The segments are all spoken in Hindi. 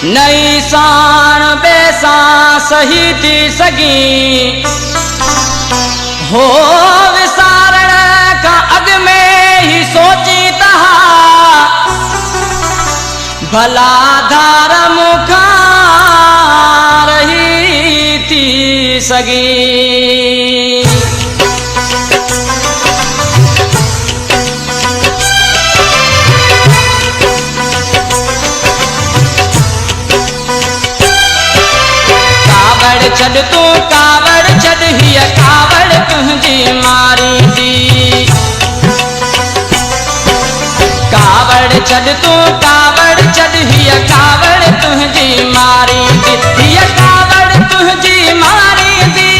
नई साण बेसां सही थी सगी हो विसारण का अग में ही सोची तहा भला धार मुखा रही थी सगी। छड़ तू कावड़ छड़ ही कावड़ तुझी मारी दी कावड़ छड़ तू कावड़ छड़ ही कावड़ तुझी मारी दी ही कावड़ तुझी मारी दी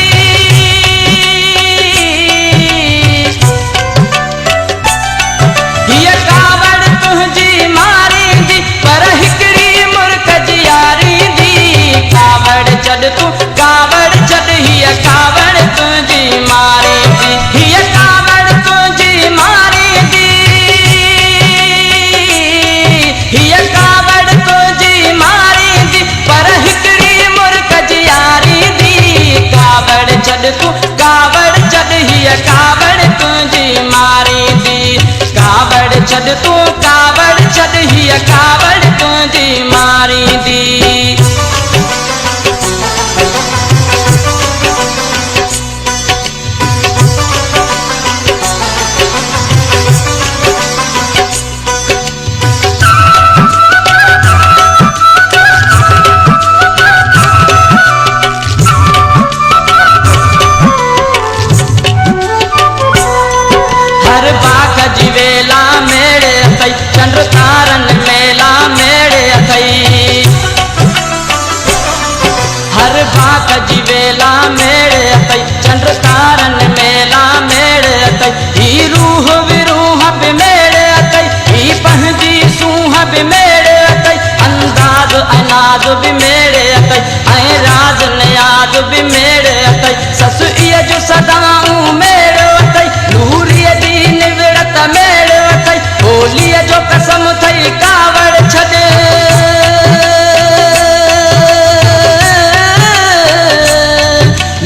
ही कावड़ तुझी मारी दी पर हिकड़ी मुर्ख जियारी दी कावड़ छड़ तू कावड़ छड़ ही कावड़ तुझी मारी दी ही कावड़ तुझी मारी दी ही कावड़ तुझी मारी दी पर हिकड़ी मुर्ख जियारी दी कावड़ छड़ तू कावड़ छड़ ही कावड़ तुझी मारी दी कावड़ छड़ तू कावड़ छड़ ही कावड़ तुझी मारी दी। चंद्र तारन मेला मेड़े अथई हर बात जीवेला मेड़े अथई चंद्र तारन मेला मेड़े अथई ही रूह विरूह भी मेड़े अथई ही पहजी सूह भी मेड़े अथई अंदाज अनाज भी मेड़े अथई ऐं राज नियाज भी मेड़े अथई ससु इह जो सदाऊं मेड़े अथई नूरीअ जी निवड़त मेड़े अथई होलीअ जो कसम थई कावड़ छॾ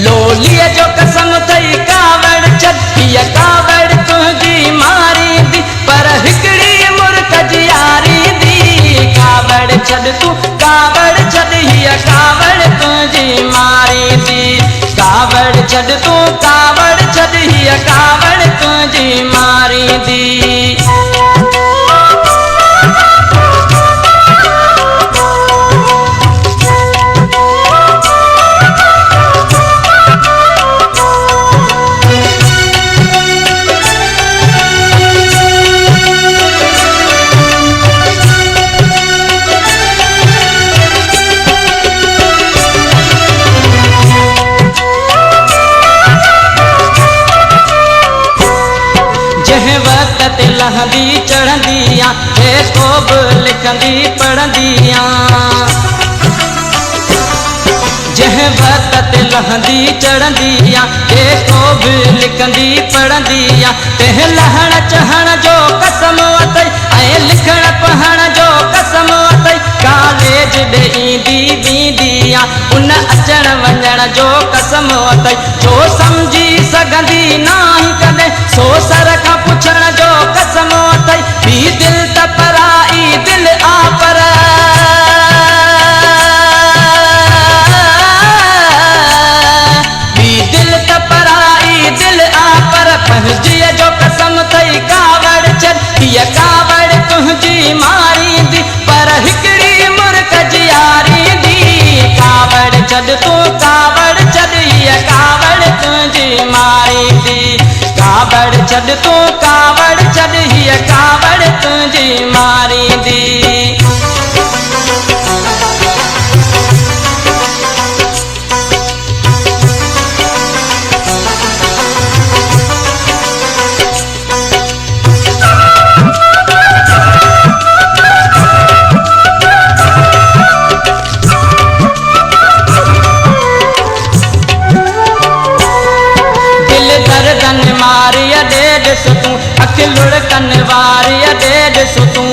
लोलीअ जो कसम थई कावड़ छॾ हीअ कावड़ तुझी मारी दी पर हिकड़ी मुर्ख जियारी दी कावड़ छॾ तू कावड़ छॾ हीअ कावड़ तुझी मारी दी कावड़ छॾ तू कावड़ छॾ हीअ कावड़ तुझी मारी दी। लहंदी चढ़ंदियां हे को बि लिखंदी पढ़ंदियां जह वक्त ते लहंदी चढ़ंदियां हे को बि लिखंदी पढ़ंदियां तेह लहण चहण जो कसम अथई ऐं लिखण पढ़ण जो कसम अथई कॉलेज ॾे ईंदी वेंदियां उन अचण वञण जो कसम अथई जो सम्झी सघंदी नाहीं कॾहिं सो सर खां पुछण जो कसम अथई ॿी दिल त पराई दिल आ पर ॿी दिल त पराई दिल आ पर पंहिंजीअ जो कसम थई कावड़ छॾ हीअ कावड़ तुझी मारी दी पर हिकड़ी मुर्ख जियारी दी कावड़ छॾ तू कावड़ छॾ हीअ कावड़ तुझी मारी दी कावड़ छॾ तू कावड़ छॾ हीअ कावड़ तुझी मारी दी। मारिया दे ॾिस तूं अखि लुढ़कनि वारिया दे ॾिस तूं